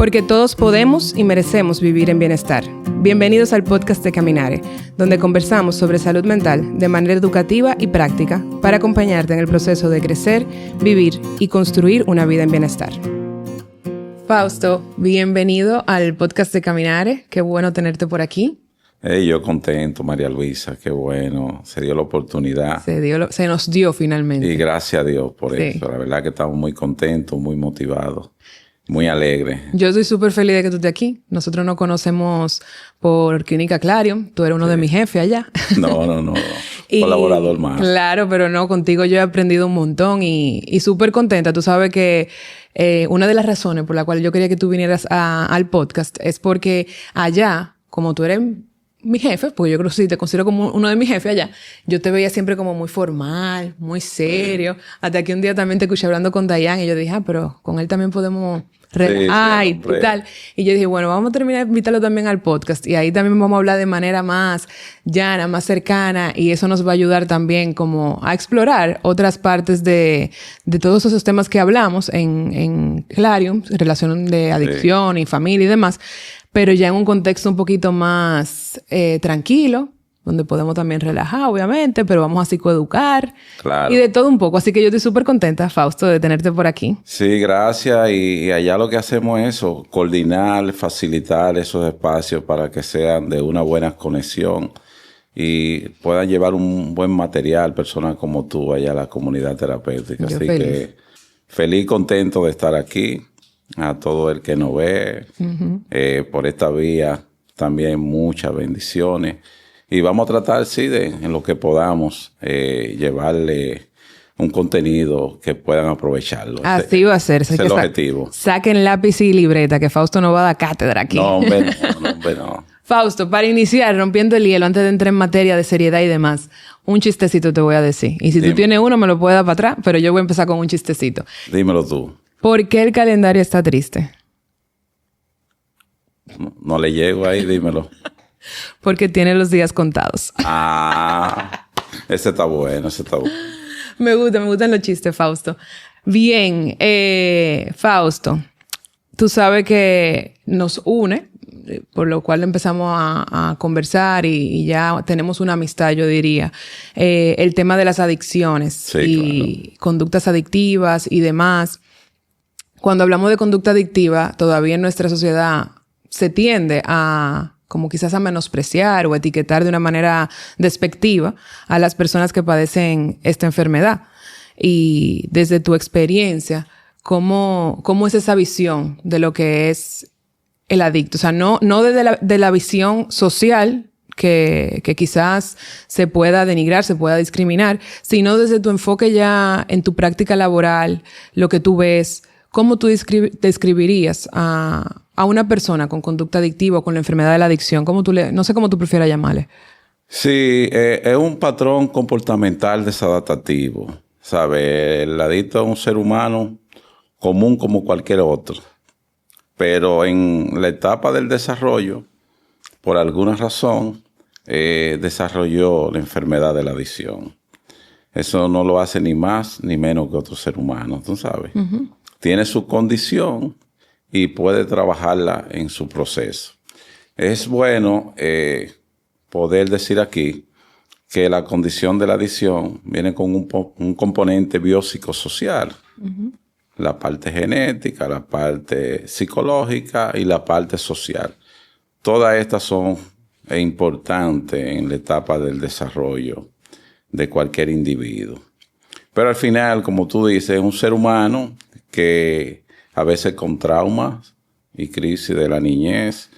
Porque todos podemos y merecemos vivir en bienestar. Bienvenidos al podcast de Caminare, donde conversamos sobre salud mental de manera educativa y práctica para acompañarte en el proceso de crecer, vivir y construir una vida en bienestar. Fausto, bienvenido al podcast de Caminare. Qué bueno tenerte por aquí. Yo contento, María Luisa, qué bueno, se dio la oportunidad. Se nos dio finalmente. Y gracias a Dios por eso, la verdad que estamos muy contentos, muy motivados, muy alegres. Yo estoy súper feliz de que tú estés aquí. Nosotros nos conocemos por Clínica Clarion, tú eres uno de mis jefes allá. No, colaborador más. Claro, pero no, contigo yo he aprendido un montón y súper contenta. Tú sabes que una de las razones por la cual yo quería que tú vinieras al podcast es porque allá, como tú eres mi jefe, porque yo creo que sí te considero como uno de mis jefes allá, yo te veía siempre como muy formal, muy serio, hasta que un día también te escuché hablando con Dayan y yo dije, pero con él también podemos y tal. Y yo dije, bueno, vamos a terminar de invitarlo también al podcast y ahí también vamos a hablar de manera más llana, más cercana y eso nos va a ayudar también como a explorar otras partes de todos esos temas que hablamos en Clarion, relación de adicción y familia y demás, pero ya en un contexto un poquito más tranquilo, donde podemos también relajar, obviamente, pero vamos a psicoeducar. Claro. Y de todo un poco. Así que yo estoy súper contenta, Fausto, de tenerte por aquí. Sí, gracias. Y allá lo que hacemos es eso, coordinar, facilitar esos espacios para que sean de una buena conexión y puedan llevar un buen material, personas como tú, allá a la comunidad terapéutica. Yo Así feliz. que feliz, contento de estar aquí. A todo el que nos ve por esta vía, también muchas bendiciones. Y vamos a tratar, sí, en lo que podamos, llevarle un contenido que puedan aprovecharlo. Así va a ser. Ese es el objetivo. Saquen lápiz y libreta, que Fausto no va a dar cátedra aquí. No, hombre, no. Fausto, para iniciar, rompiendo el hielo, antes de entrar en materia de seriedad y demás, un chistecito te voy a decir. Y si tú tienes uno, me lo puedes dar para atrás, pero yo voy a empezar con un chistecito. Dímelo tú. ¿Por qué el calendario está triste? No le llego ahí, dímelo. Porque tiene los días contados. Ese está bueno, Me gustan los chistes, Fausto. Bien, Fausto, tú sabes que nos une, por lo cual empezamos a conversar y ya tenemos una amistad, yo diría. El tema de las adicciones y conductas adictivas y demás. Cuando hablamos de conducta adictiva, todavía en nuestra sociedad se tiende a, como quizás a menospreciar o etiquetar de una manera despectiva a las personas que padecen esta enfermedad. Y desde tu experiencia, ¿cómo es esa visión de lo que es el adicto? O sea, no desde la visión social que quizás se pueda denigrar, se pueda discriminar, sino desde tu enfoque ya en tu práctica laboral, lo que tú ves. ¿Cómo tú describirías a una persona con conducta adictiva o con la enfermedad de la adicción? No sé cómo tú prefieras llamarle. Sí, es un patrón comportamental desadaptativo. ¿Sabes? El adicto es un ser humano común como cualquier otro. Pero en la etapa del desarrollo, por alguna razón, desarrolló la enfermedad de la adicción. Eso no lo hace ni más ni menos que otro ser humano, ¿tú sabes? Uh-huh. Tiene su condición y puede trabajarla en su proceso. Es bueno poder decir aquí que la condición de la adicción viene con un componente biopsicosocial. Uh-huh. La parte genética, la parte psicológica y la parte social. Todas estas son importantes en la etapa del desarrollo de cualquier individuo. Pero al final, como tú dices, es un ser humano que a veces con traumas y crisis de la niñez,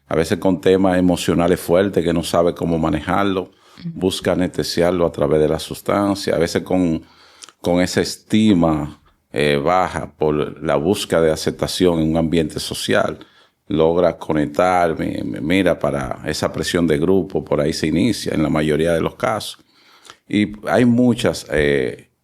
a veces con temas emocionales fuertes que no sabe cómo manejarlo, busca anestesiarlo a través de la sustancia, a veces con esa estima baja por la búsqueda de aceptación en un ambiente social, logra conectar, mira, para esa presión de grupo, por ahí se inicia en la mayoría de los casos. Y hay muchas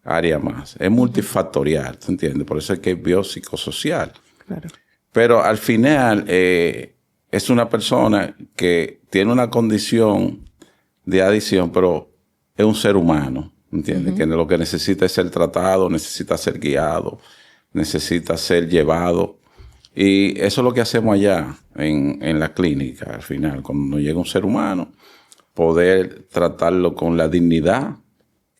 áreas más. Es multifactorial, ¿te entiendes? Por eso es que es biopsicosocial. Claro. Pero al final es una persona que tiene una condición de adicción, pero es un ser humano, ¿entiendes? Uh-huh. Que lo que necesita es ser tratado, necesita ser guiado, necesita ser llevado Y eso es lo que hacemos allá en la clínica. Al final, cuando nos llega un ser humano, poder tratarlo con la dignidad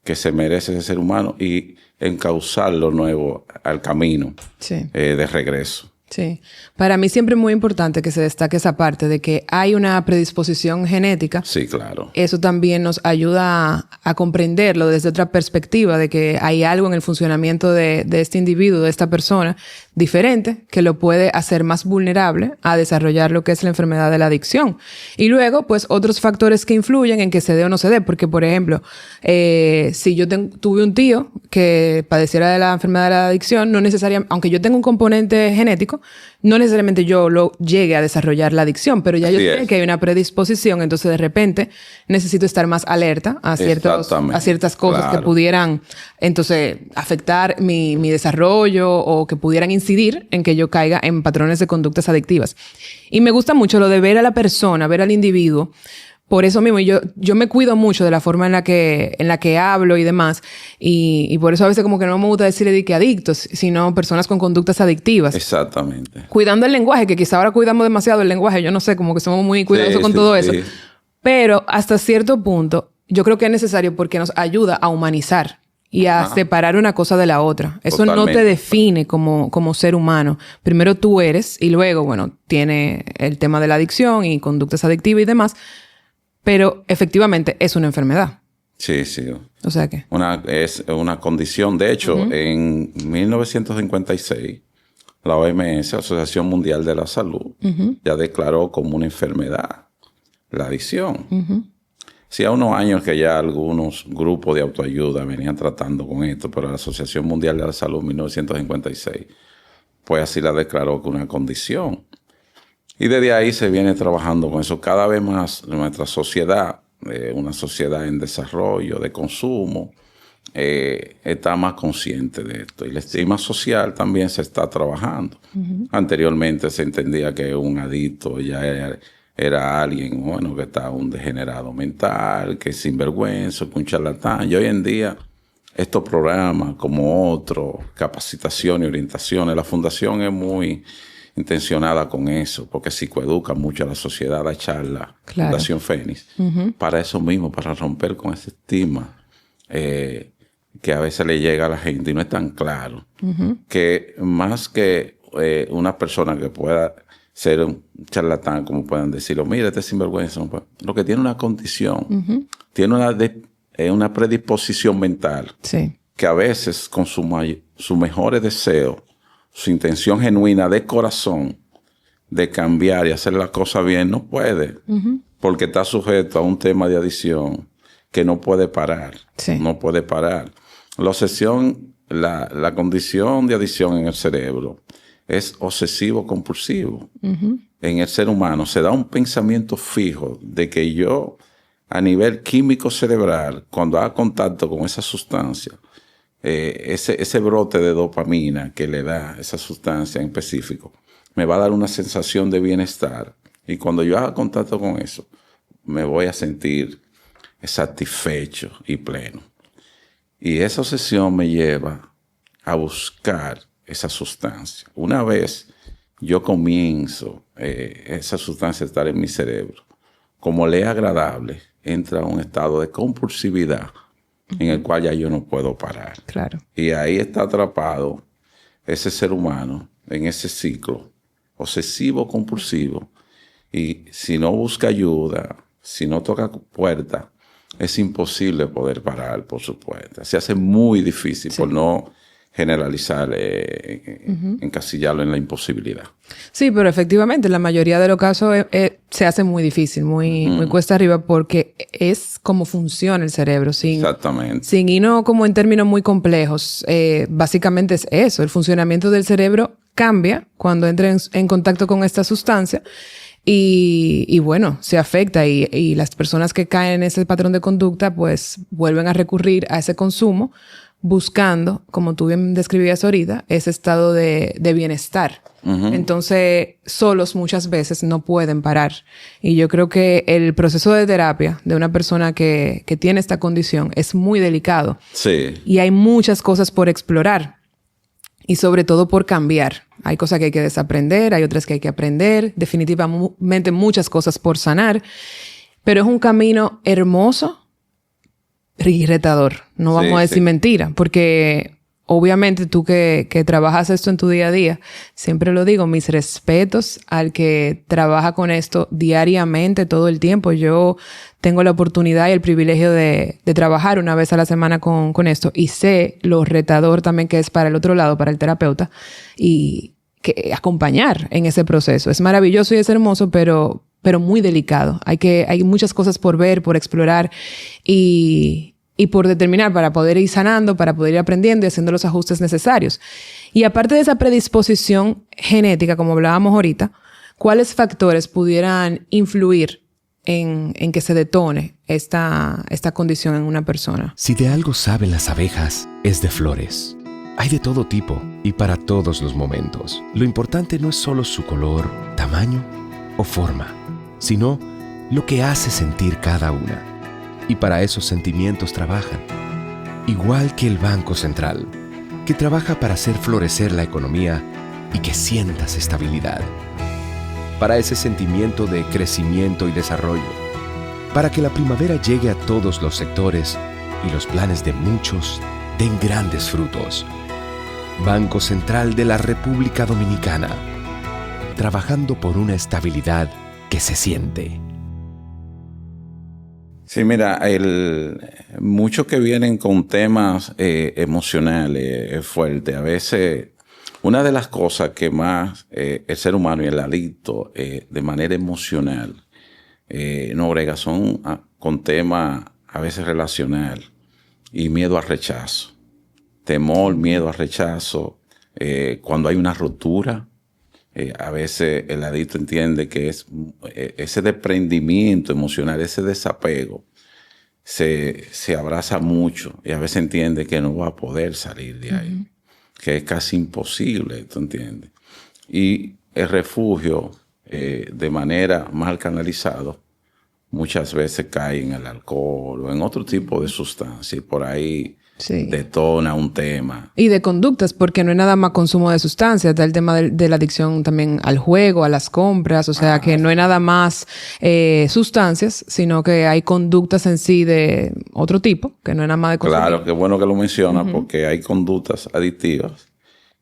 que se merece ese ser humano y encauzarlo nuevo al camino de regreso. Sí. Para mí siempre es muy importante que se destaque esa parte de que hay una predisposición genética. Sí, claro. Eso también nos ayuda a comprenderlo desde otra perspectiva, de que hay algo en el funcionamiento de este individuo, de esta persona, diferente, que lo puede hacer más vulnerable a desarrollar lo que es la enfermedad de la adicción. Y luego, pues, otros factores que influyen en que se dé o no se dé. Porque, por ejemplo, si yo tuve un tío que padeciera de la enfermedad de la adicción, no necesariamente, aunque yo tenga un componente genético, no necesariamente yo lo llegue a desarrollar la adicción, pero ya yo sé que hay una predisposición, entonces de repente necesito estar más alerta a ciertas cosas que pudieran entonces afectar mi desarrollo o que pudieran incidir en que yo caiga en patrones de conductas adictivas. Y me gusta mucho lo de ver a la persona, ver al individuo. Por eso mismo, yo me cuido mucho de la forma en la que hablo y demás. Y por eso a veces como que no me gusta decirle de que adictos, sino personas con conductas adictivas. Exactamente. Cuidando el lenguaje, que quizá ahora cuidamos demasiado el lenguaje. Yo no sé, como que somos muy cuidadosos con todo eso. Pero hasta cierto punto, yo creo que es necesario porque nos ayuda a humanizar y a separar una cosa de la otra. Eso no te define como ser humano. Primero tú eres y luego, bueno, tiene el tema de la adicción y conductas adictivas y demás. Pero efectivamente es una enfermedad. Sí, sí. O sea que... Es una condición. De hecho, en 1956, la OMS, Asociación Mundial de la Salud, ya declaró como una enfermedad la adicción. Hacía unos años que ya algunos grupos de autoayuda venían tratando con esto, pero la Asociación Mundial de la Salud, en 1956, pues así la declaró como una condición. Y desde ahí se viene trabajando con eso. Cada vez más nuestra sociedad, una sociedad en desarrollo, de consumo, está más consciente de esto. Y la estima social también se está trabajando. Anteriormente se entendía que un adicto ya era alguien, bueno, que está un degenerado mental, que es sinvergüenza, que un charlatán. Y hoy en día, estos programas como otros, capacitación y orientaciones, la fundación es muy intencionada con eso, porque psicoeduca mucho a la sociedad, la charla, Fundación Fénix, para eso mismo, para romper con ese estigma que a veces le llega a la gente y no es tan claro, que más que una persona que pueda ser un charlatán, como puedan decirlo, mira, este sinvergüenza, lo que tiene una condición, tiene una predisposición mental, que a veces con sus mejores deseos, su intención genuina de corazón de cambiar y hacer las cosas bien, no puede. Porque está sujeto a un tema de adicción que no puede parar. No puede parar. La obsesión, la condición de adicción en el cerebro es obsesivo-compulsivo. En el ser humano se da un pensamiento fijo de que yo, a nivel químico cerebral, cuando haga contacto con esa sustancia, ese brote de dopamina que le da esa sustancia en específico me va a dar una sensación de bienestar, y cuando yo haga contacto con eso me voy a sentir satisfecho y pleno, y esa obsesión me lleva a buscar esa sustancia. Una vez yo comienzo esa sustancia a estar en mi cerebro, como le es agradable, entra a un estado de compulsividad en el cual ya yo no puedo parar. Claro. Y ahí está atrapado ese ser humano en ese ciclo obsesivo-compulsivo. Y si no busca ayuda, si no toca puerta, es imposible poder parar por su puerta. Se hace muy difícil por no generalizar, encasillarlo en la imposibilidad. Sí, pero efectivamente, en la mayoría de los casos se hace muy difícil, muy cuesta arriba, porque es como funciona el cerebro. Exactamente. Sin irnos como en términos muy complejos, básicamente es eso. El funcionamiento del cerebro cambia cuando entra en contacto con esta sustancia y bueno, se afecta y las personas que caen en ese patrón de conducta pues vuelven a recurrir a ese consumo, buscando, como tú bien describías ahorita, ese estado de bienestar. Entonces, solos muchas veces no pueden parar. Y yo creo que el proceso de terapia de una persona que tiene esta condición es muy delicado. Sí. Y hay muchas cosas por explorar. Y sobre todo por cambiar. Hay cosas que hay que desaprender, hay otras que hay que aprender. Definitivamente muchas cosas por sanar. Pero es un camino hermoso y retador. No vamos a decir mentira. Porque obviamente tú que trabajas esto en tu día a día, siempre lo digo, mis respetos al que trabaja con esto diariamente, todo el tiempo. Yo tengo la oportunidad y el privilegio de trabajar una vez a la semana con esto y sé lo retador también que es para el otro lado, para el terapeuta, y que acompañar en ese proceso. Es maravilloso y es hermoso, pero muy delicado. Hay muchas cosas por ver, por explorar y por determinar para poder ir sanando, para poder ir aprendiendo y haciendo los ajustes necesarios. Y aparte de esa predisposición genética, como hablábamos ahorita, ¿cuáles factores pudieran influir en que se detone esta condición en una persona? Si de algo saben las abejas, es de flores. Hay de todo tipo y para todos los momentos. Lo importante no es solo su color, tamaño o forma, sino lo que hace sentir cada una. Y para esos sentimientos trabajan. Igual que el Banco Central, que trabaja para hacer florecer la economía y que sientas estabilidad. Para ese sentimiento de crecimiento y desarrollo. Para que la primavera llegue a todos los sectores y los planes de muchos den grandes frutos. Banco Central de la República Dominicana. Trabajando por una estabilidad que se siente. Sí, mira, muchos que vienen con temas emocionales fuertes, a veces una de las cosas que más el ser humano y el adicto de manera emocional no brega son con temas a veces relacional y miedo al rechazo. Temor, miedo al rechazo. Cuando hay una ruptura, a veces el adicto entiende que es ese desprendimiento emocional, ese desapego, se abraza mucho y a veces entiende que no va a poder salir de ahí, que es casi imposible, ¿tú entiendes? Y el refugio, de manera mal canalizado, muchas veces cae en el alcohol o en otro tipo de sustancia y por ahí detona un tema. Y de conductas, porque no es nada más consumo de sustancias, está el tema de la adicción también al juego, a las compras, o sea que no es nada más sustancias, sino que hay conductas en sí de otro tipo, que no es nada más de consumir. Claro, qué bueno que lo mencionas, porque hay conductas adictivas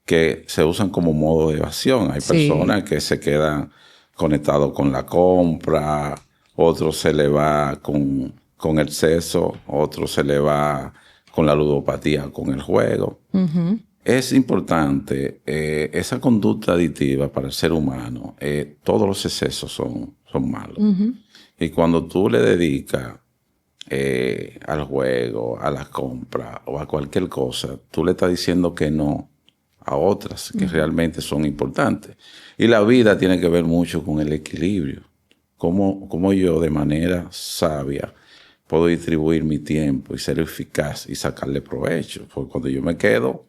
que se usan como modo de evasión. Hay personas que se quedan conectados con la compra, otros se le va con el sexo, otros se le va con la ludopatía, con el juego. Es importante, esa conducta adictiva para el ser humano, todos los excesos son malos. Y cuando tú le dedicas al juego, a las compras o a cualquier cosa, tú le estás diciendo que no a otras que realmente son importantes. Y la vida tiene que ver mucho con el equilibrio. Cómo yo de manera sabia puedo distribuir mi tiempo y ser eficaz y sacarle provecho. Porque cuando yo me quedo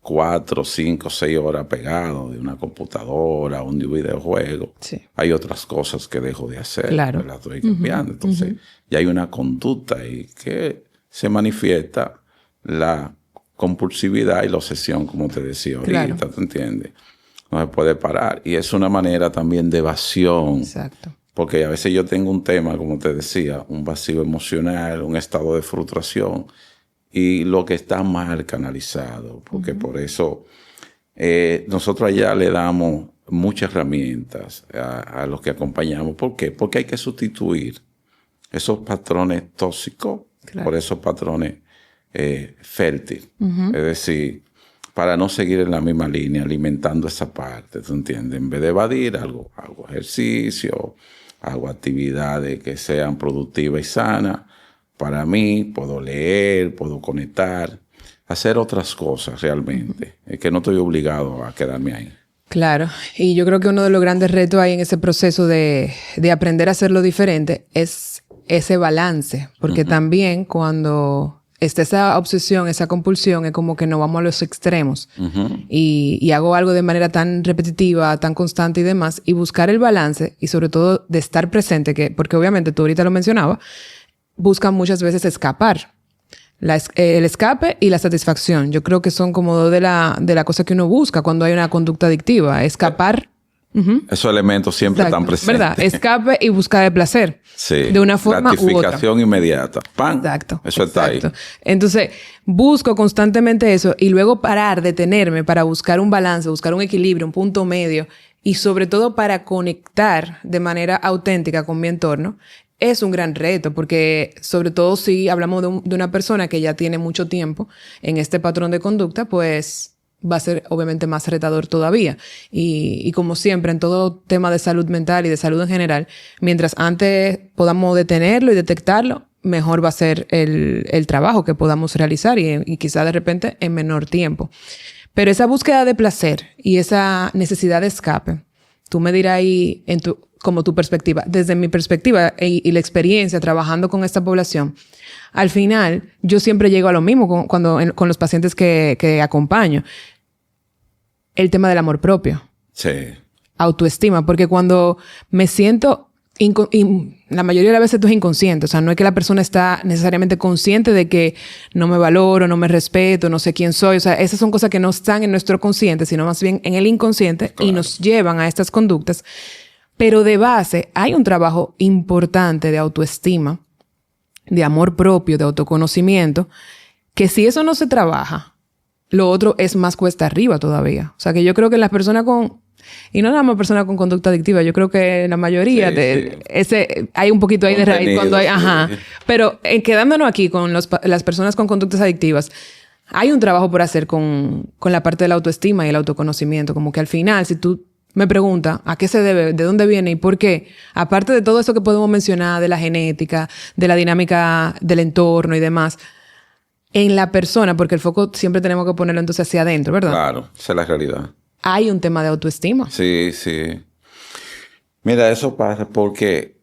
4, 5, 6 horas pegado de una computadora o de un videojuego, hay otras cosas que dejo de hacer. Claro. Las estoy cambiando. Entonces, ya hay una conducta ahí que se manifiesta la compulsividad y la obsesión, como te decía ahorita, ¿te entiendes? No se puede parar. Y es una manera también de evasión. Exacto. Porque a veces yo tengo un tema, como te decía, un vacío emocional, un estado de frustración y lo que está mal canalizado. Porque por eso nosotros allá le damos muchas herramientas a los que acompañamos. ¿Por qué? Porque hay que sustituir esos patrones tóxicos por esos patrones fértiles. Es decir, para no seguir en la misma línea, alimentando esa parte, ¿tú entiendes? En vez de evadir, hago ejercicio, hago actividades que sean productivas y sanas. Para mí, puedo leer, puedo conectar, hacer otras cosas realmente. Es que no estoy obligado a quedarme ahí. Claro. Y yo creo que uno de los grandes retos ahí en ese proceso de aprender a hacerlo diferente es ese balance. Porque también cuando está esa obsesión, esa compulsión, es como que nos vamos a los extremos. Y hago algo de manera tan repetitiva, tan constante y demás. Y buscar el balance y sobre todo de estar presente, porque obviamente tú ahorita lo mencionabas, buscan muchas veces escapar. El escape y la satisfacción. Yo creo que son como dos de la cosa que uno busca cuando hay una conducta adictiva. Escapar. Esos elementos siempre están presentes. ¿Verdad? Escape y buscar el placer. Sí. De una forma u otra. Gratificación inmediata. ¡Pam! Exacto. Eso está ahí. Entonces, busco constantemente eso y luego parar, detenerme para buscar un balance, buscar un equilibrio, un punto medio y sobre todo para conectar de manera auténtica con mi entorno. Es un gran reto porque, sobre todo si hablamos de una persona que ya tiene mucho tiempo en este patrón de conducta, pues va a ser obviamente más retador todavía. Y como siempre, en todo tema de salud mental y de salud en general, mientras antes podamos detenerlo y detectarlo, mejor va a ser el trabajo que podamos realizar y quizá de repente en menor tiempo. Pero esa búsqueda de placer y esa necesidad de escape, tú me dirás ahí como tu perspectiva. Desde mi perspectiva y la experiencia trabajando con esta población, al final yo siempre llego a lo mismo con los pacientes que acompaño. El tema del amor propio. Sí. Autoestima. Porque cuando me siento... la mayoría de las veces tú es inconsciente. O sea, no es que la persona está necesariamente consciente de que no me valoro, no me respeto, no sé quién soy. O sea, esas son cosas que no están en nuestro consciente, sino más bien en el inconsciente. Claro. Y nos llevan a estas conductas. Pero de base hay un trabajo importante de autoestima, de amor propio, de autoconocimiento, que si eso no se trabaja, lo otro es más cuesta arriba todavía. O sea, que yo creo que las personas y no nada más personas con conducta adictiva, yo creo que la mayoría hay un poquito ahí de raíz cuando hay... Ajá. Pero quedándonos aquí con las personas con conductas adictivas, hay un trabajo por hacer con la parte de la autoestima y el autoconocimiento. Como que al final, si tú me preguntas a qué se debe, de dónde viene y por qué, aparte de todo eso que podemos mencionar, de la genética, de la dinámica del entorno y demás, en la persona, porque el foco siempre tenemos que ponerlo entonces hacia adentro, ¿verdad? Claro, esa es la realidad. Hay un tema de autoestima. Sí, sí. Mira, eso pasa porque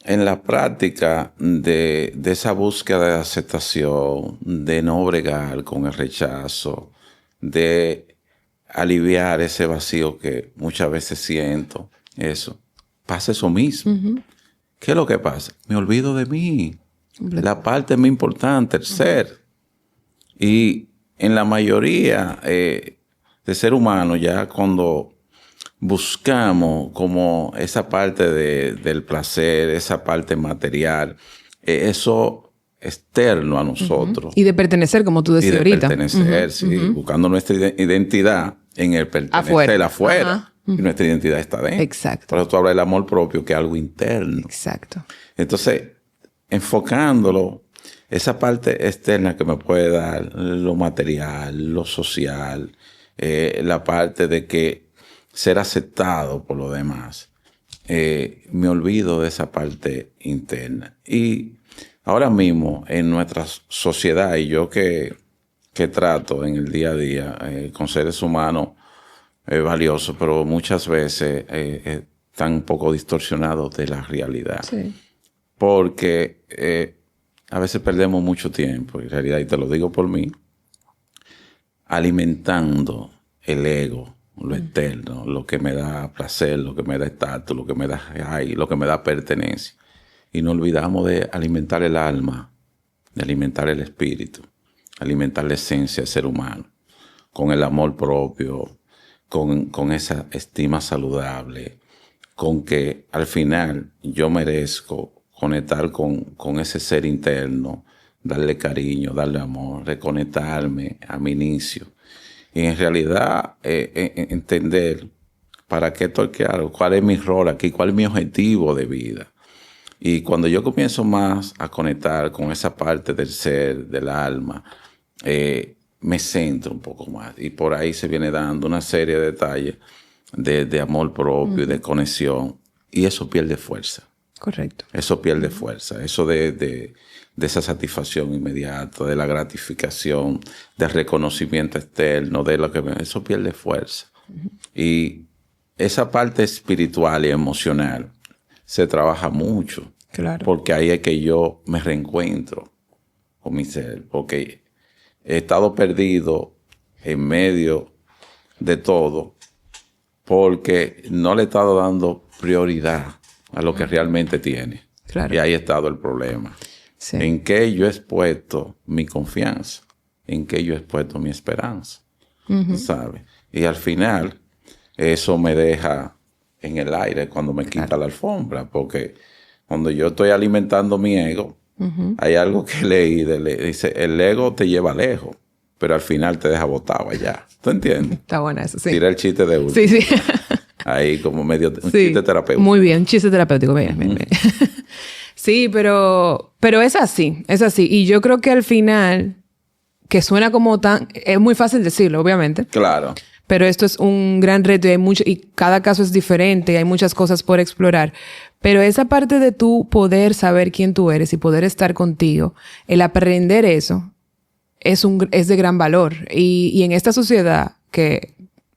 en la práctica de esa búsqueda de aceptación, de no bregar con el rechazo, de aliviar ese vacío que muchas veces siento, pasa eso mismo. Uh-huh. ¿Qué es lo que pasa? Me olvido de mí. La parte más importante, el ser. Y en la mayoría de ser humano, ya cuando buscamos como esa parte del placer, esa parte material, eso externo a nosotros. Y de pertenecer, como tú decías ahorita. Y de pertenecer, sí. Buscando nuestra identidad en el pertenecer afuera. Y nuestra identidad está dentro. Exacto. Por eso tú hablas del amor propio, que es algo interno. Exacto. Entonces, enfocándolo, esa parte externa que me puede dar lo material, lo social, la parte de que ser aceptado por los demás, me olvido de esa parte interna. Y ahora mismo en nuestra sociedad, y yo que trato en el día a día con seres humanos valiosos, pero muchas veces están un poco distorsionados de la realidad. Sí. Porque a veces perdemos mucho tiempo, en realidad, y te lo digo por mí, alimentando el ego, lo externo, lo que me da placer, lo que me da estatus, lo que me da lo que me da pertenencia. Y no olvidamos de alimentar el alma, de alimentar el espíritu, alimentar la esencia del ser humano, con el amor propio, con esa estima saludable, con que al final yo merezco conectar con ese ser interno, darle cariño, darle amor, reconectarme a mi inicio. Y en realidad entender para qué estoy claro, cuál es mi rol aquí, cuál es mi objetivo de vida. Y cuando yo comienzo más a conectar con esa parte del ser, del alma, me centro un poco más. Y por ahí se viene dando una serie de detalles de amor propio y de conexión. Y eso pierde fuerza. Correcto. Eso pierde fuerza. Eso de esa satisfacción inmediata, de la gratificación, del reconocimiento externo, de lo que eso pierde fuerza. Y esa parte espiritual y emocional se trabaja mucho. Claro. Porque ahí es que yo me reencuentro con mi ser. Porque he estado perdido en medio de todo porque no le he estado dando prioridad a lo que realmente tiene. Claro. Y ahí ha estado el problema. Sí. ¿En qué yo he expuesto mi confianza? ¿En qué yo he expuesto mi esperanza? ¿Sabes? Y al final, eso me deja en el aire cuando me quita la alfombra, porque cuando yo estoy alimentando mi ego, hay algo que leí, dice, el ego te lleva lejos, pero al final te deja botado allá. ¿Tú entiendes? Está buena eso, sí. Tira el chiste de uno. Sí, sí. Ahí como medio un chiste terapéutico. Muy bien, un chiste terapéutico. Bien, bien, bien. Sí, pero es así, es así. Y yo creo que al final, que suena como tan... Es muy fácil decirlo, obviamente. Claro. Pero esto es un gran reto y cada caso es diferente y hay muchas cosas por explorar. Pero esa parte de tú poder saber quién tú eres y poder estar contigo, el aprender eso, es de gran valor. Y en esta sociedad que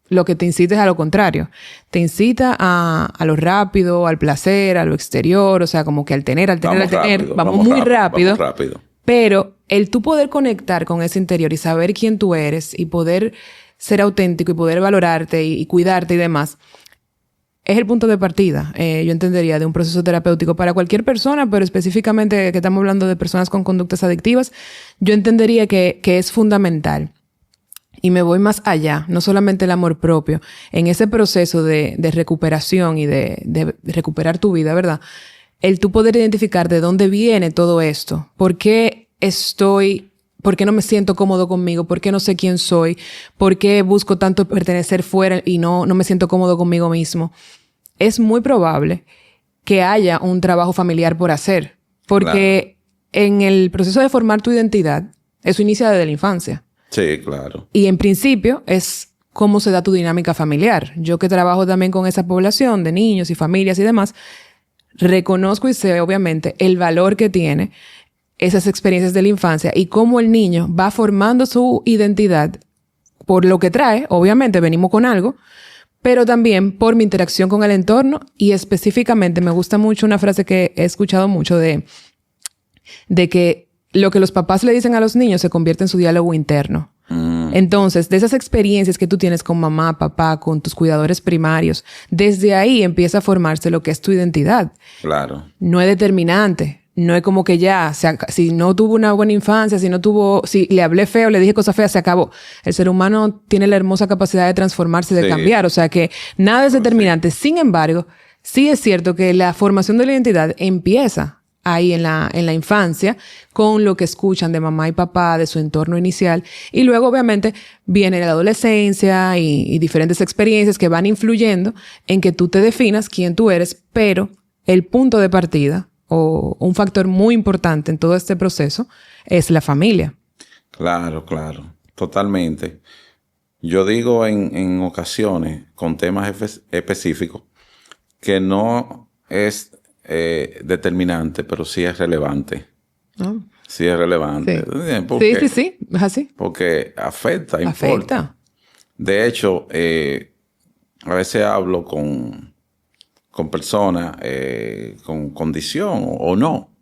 lo que te incita es a lo contrario. Te incita a lo rápido, al placer, a lo exterior. O sea, como que al tener. Vamos muy rápido. Vamos rápido. Pero el tú poder conectar con ese interior y saber quién tú eres y poder ser auténtico y poder valorarte y cuidarte y demás, es el punto de partida, yo entendería, de un proceso terapéutico para cualquier persona, pero específicamente que estamos hablando de personas con conductas adictivas, yo entendería que es fundamental. Y me voy más allá, no solamente el amor propio, en ese proceso de recuperación y de recuperar tu vida, ¿verdad? El tú poder identificar de dónde viene todo esto, por qué no me siento cómodo conmigo, por qué no sé quién soy, por qué busco tanto pertenecer fuera y no me siento cómodo conmigo mismo. Es muy probable que haya un trabajo familiar por hacer, porque en el proceso de formar tu identidad, eso inicia desde la infancia. Sí, claro. Y en principio es cómo se da tu dinámica familiar. Yo que trabajo también con esa población de niños y familias y demás, reconozco y sé obviamente el valor que tiene esas experiencias de la infancia y cómo el niño va formando su identidad por lo que trae. Obviamente venimos con algo, pero también por mi interacción con el entorno y específicamente me gusta mucho una frase que he escuchado mucho de que lo que los papás le dicen a los niños se convierte en su diálogo interno. Entonces, de esas experiencias que tú tienes con mamá, papá, con tus cuidadores primarios, desde ahí empieza a formarse lo que es tu identidad. Claro. No es determinante. No es como que ya, si no tuvo una buena infancia, si le hablé feo, le dije cosas feas, se acabó. El ser humano tiene la hermosa capacidad de transformarse, de cambiar. O sea que nada es determinante. Sí. Sin embargo, sí es cierto que la formación de la identidad empieza ahí en la infancia, con lo que escuchan de mamá y papá, de su entorno inicial. Y luego, obviamente, viene la adolescencia y diferentes experiencias que van influyendo en que tú te definas quién tú eres, pero el punto de partida o un factor muy importante en todo este proceso es la familia. Claro, claro. Totalmente. Yo digo en ocasiones, con temas específicos, que no es determinante, pero sí es relevante. Oh. Sí es relevante. Sí. Sí, es así. Porque importa. De hecho, a veces hablo con personas con condición o no,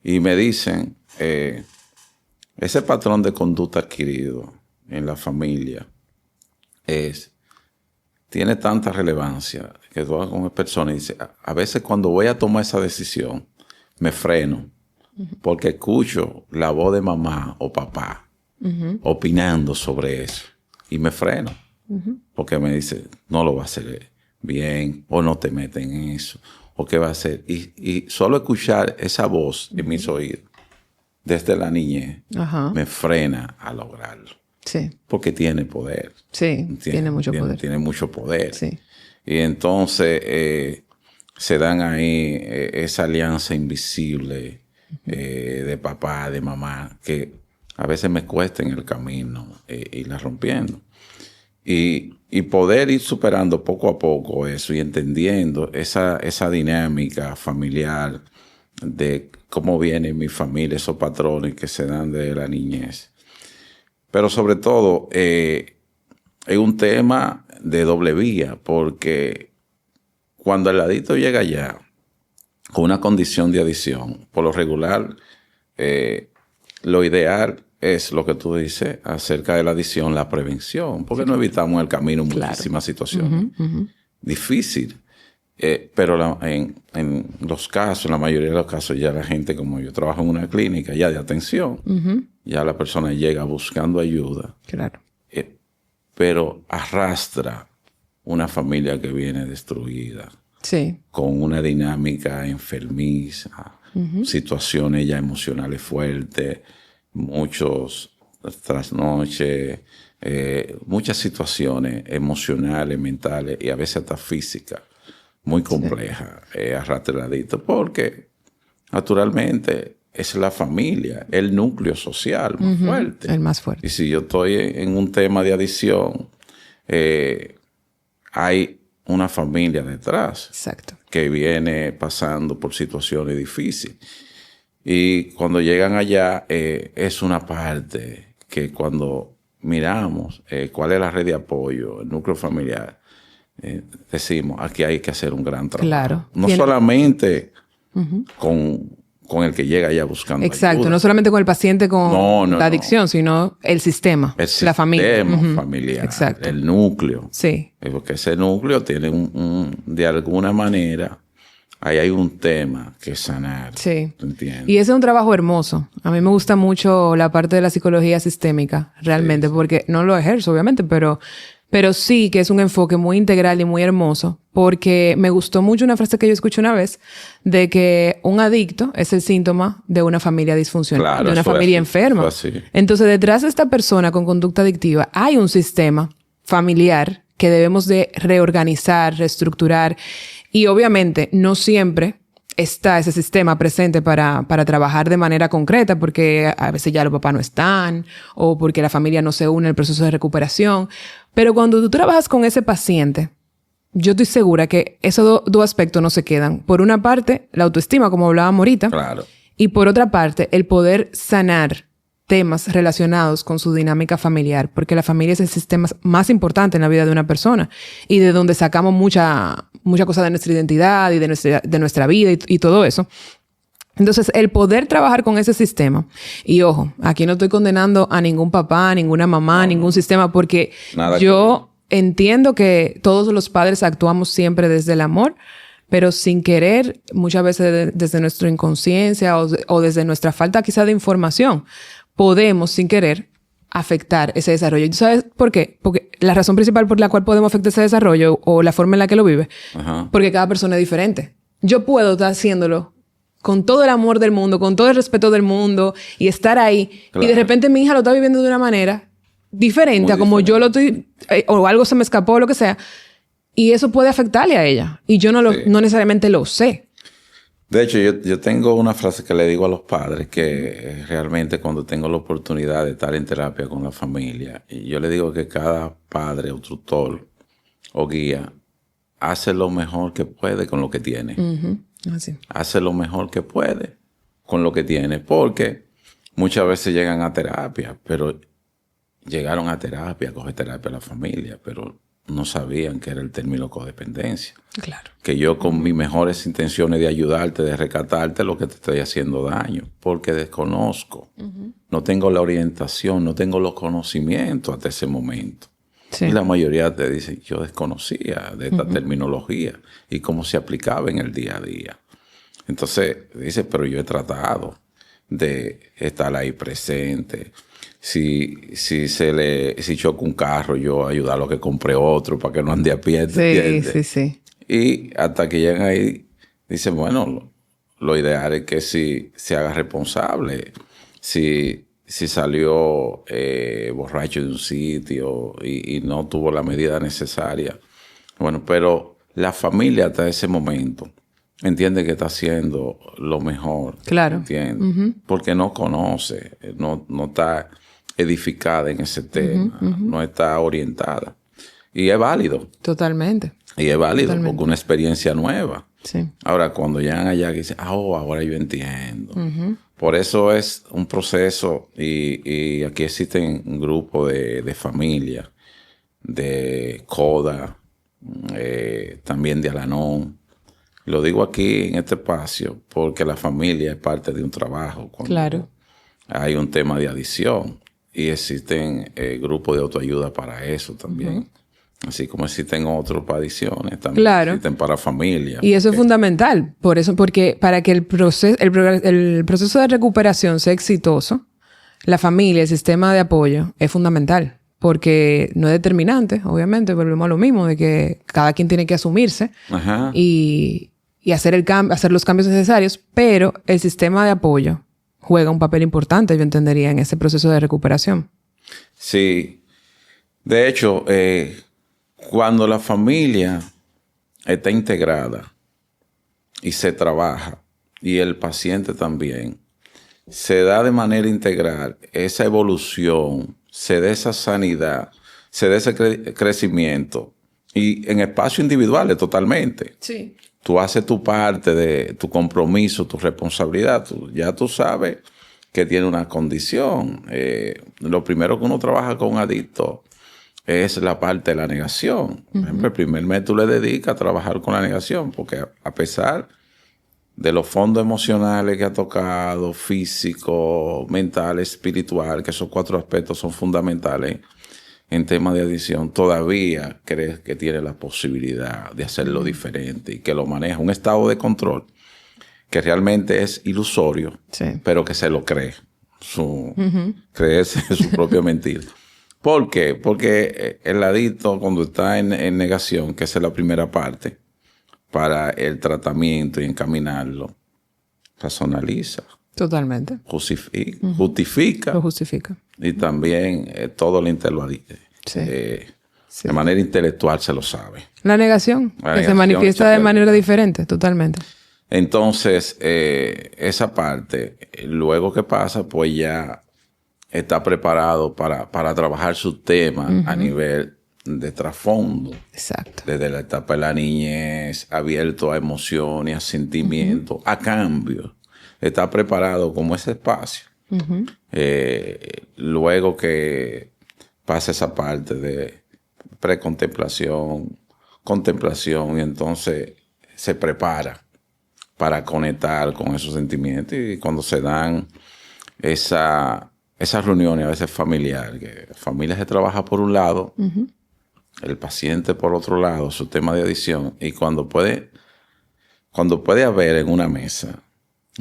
y me dicen, ese patrón de conducta adquirido en la familia tiene tanta relevancia que tú hablas con una persona y dice, a veces cuando voy a tomar esa decisión, me freno, porque escucho la voz de mamá o papá opinando sobre eso, y me freno, porque me dice, no lo va a hacer bien, o no te meten en eso, o qué va a hacer. Y solo escuchar esa voz en mis oídos, desde la niñez, me frena a lograrlo. Sí. Porque tiene poder. Sí, tiene mucho poder. Tiene mucho poder. Sí. Y entonces se dan ahí esa alianza invisible de papá, de mamá, que a veces me cuesta en el camino irla rompiendo. Y poder ir superando poco a poco eso y entendiendo esa dinámica familiar de cómo viene mi familia, esos patrones que se dan desde la niñez. Pero sobre todo, es un tema de doble vía, porque cuando el adicto llega ya con una condición de adicción, por lo regular, lo ideal es lo que tú dices acerca de la adicción, la prevención, porque no evitamos en el camino muchísimas situaciones difíciles. Pero en los casos, en la mayoría de los casos, ya la gente, como yo trabajo en una clínica ya de atención, ya la persona llega buscando ayuda. Claro. Pero arrastra una familia que viene destruida. Sí. Con una dinámica enfermiza, situaciones ya emocionales fuertes, muchos trasnoches, muchas situaciones emocionales, mentales y a veces hasta físicas, muy complejas, arrastradito, porque naturalmente es la familia, el núcleo social más fuerte. El más fuerte. Y si yo estoy en un tema de adicción, hay una familia detrás. Exacto. Que viene pasando por situaciones difíciles. Y cuando llegan allá, es una parte que cuando miramos cuál es la red de apoyo, el núcleo familiar, decimos, aquí hay que hacer un gran trabajo. Claro. No solamente con el que llega allá buscando Exacto, ayuda. no solamente con el paciente con la adicción, sino el sistema, la familia. El sistema familiar, exacto. el núcleo. Sí. Porque ese núcleo tiene de alguna manera, ahí hay un tema que sanar. Sí. ¿Tú entiendes? Y ese es un trabajo hermoso. A mí me gusta mucho la parte de la psicología sistémica, realmente, porque no lo ejerzo, obviamente, pero sí que es un enfoque muy integral y muy hermoso, porque me gustó mucho una frase que yo escuché una vez de que un adicto es el síntoma de una familia disfuncional, Claro, de una familia enferma. Entonces, detrás de esta persona con conducta adictiva hay un sistema familiar que debemos de reorganizar, reestructurar, y obviamente no siempre está ese sistema presente para trabajar de manera concreta, porque a veces ya los papás no están o porque la familia no se une en el proceso de recuperación. Pero cuando tú trabajas con ese paciente, yo estoy segura que esos dos aspectos no se quedan. Por una parte, la autoestima, como hablábamos ahorita. Claro. Y por otra parte, el poder sanar temas relacionados con su dinámica familiar, porque la familia es el sistema más importante en la vida de una persona y de donde sacamos mucha cosa de nuestra identidad y de nuestra vida y todo eso. Entonces, el poder trabajar con ese sistema, y ojo, aquí no estoy condenando a ningún papá, a ninguna mamá, a ningún sistema, porque yo entiendo que todos los padres actuamos siempre desde el amor, pero sin querer, muchas veces desde nuestra inconsciencia o desde nuestra falta quizá de información, podemos sin querer afectar ese desarrollo. ¿Y tú sabes por qué? Porque la razón principal por la cual podemos afectar ese desarrollo o la forma en la que lo vive, porque cada persona es diferente. Yo puedo estar haciéndolo con todo el amor del mundo, con todo el respeto del mundo y estar ahí. Claro. Y de repente mi hija lo está viviendo de una manera diferente a como yo lo estoy, o algo se me escapó o lo que sea. Y eso puede afectarle a ella. Y yo no necesariamente lo sé. De hecho, yo tengo una frase que le digo a los padres que realmente cuando tengo la oportunidad de estar en terapia con la familia, y yo le digo que cada padre o tutor o guía hace lo mejor que puede con lo que tiene. Así. Hace lo mejor que puede con lo que tiene, porque muchas veces llegan a terapia, pero llegaron a terapia, a coger terapia a la familia, pero no sabían que era el término codependencia. Claro. Que yo con mis mejores intenciones de ayudarte, de rescatarte, lo que te estoy haciendo daño, porque desconozco. No tengo la orientación, no tengo los conocimientos hasta ese momento. Sí. Y la mayoría te dice, yo desconocía de esta terminología y cómo se aplicaba en el día a día. Entonces, dice, pero yo he tratado de estar ahí presente. Si choca un carro, yo ayudarlo a que compre otro para que no ande a pie. Sí. Y hasta que llegan ahí, dicen, bueno, lo ideal es que se haga responsable. Si salió borracho de un sitio y no tuvo la medida necesaria. Bueno, pero la familia hasta ese momento entiende que está haciendo lo mejor. Claro. ¿Entiende? Porque no conoce, no está edificada en ese tema, no está orientada. Y es válido. Totalmente. Y es válido porque una experiencia nueva. Sí. Ahora, cuando llegan allá, que dicen, ahora yo entiendo. Por eso es un proceso y aquí existen un grupo de familia, de CODA, también de Al-Anon. Lo digo aquí en este espacio porque la familia es parte de un trabajo. Claro. Hay un tema de adicción y existen grupos de autoayuda para eso también. Así como existen otros para adicciones, también Claro. existen para familia. Y eso es fundamental. Por eso, porque para que el proceso de recuperación sea exitoso, la familia, el sistema de apoyo es fundamental. Porque no es determinante, obviamente, volvemos a lo mismo, de que cada quien tiene que asumirse Ajá. y hacer hacer los cambios necesarios, pero el sistema de apoyo juega un papel importante, yo entendería, en ese proceso de recuperación. Sí. De hecho, cuando la familia está integrada y se trabaja, y el paciente también, se da de manera integral esa evolución, se da esa sanidad, se da ese crecimiento, y en espacios individuales totalmente. Sí. Tú haces tu parte de tu compromiso, tu responsabilidad. Ya tú sabes que tiene una condición. Lo primero que uno trabaja con un adicto es la parte de la negación. Por ejemplo, el primer mes tú le dedicas a trabajar con la negación, porque a pesar de los fondos emocionales que ha tocado, físico, mental, espiritual, que esos 4 aspectos son fundamentales en temas de adicción, todavía crees que tiene la posibilidad de hacerlo diferente y que lo maneja un estado de control que realmente es ilusorio, Sí. pero que se lo cree, creerse su propia mentira. ¿Por qué? Porque el adicto, cuando está en negación, que esa es la primera parte, para el tratamiento y encaminarlo, racionaliza, Totalmente. justifica Lo justifica. y también todo lo intelectualiza. Sí. Sí. De manera intelectual se lo sabe. La negación, La que se negación, manifiesta de manera diferente, totalmente. Entonces, esa parte, luego que pasa, pues ya está preparado para trabajar su tema a nivel de trasfondo. Exacto. Desde la etapa de la niñez, abierto a emociones, a sentimientos, a cambios. Está preparado como ese espacio. Luego que pasa esa parte de precontemplación, contemplación, y entonces se prepara para conectar con esos sentimientos. Y cuando se dan esas reuniones, a veces familiares, que la familia se trabaja por un lado, el paciente por otro lado, su tema de adicción, y cuando puede haber en una mesa,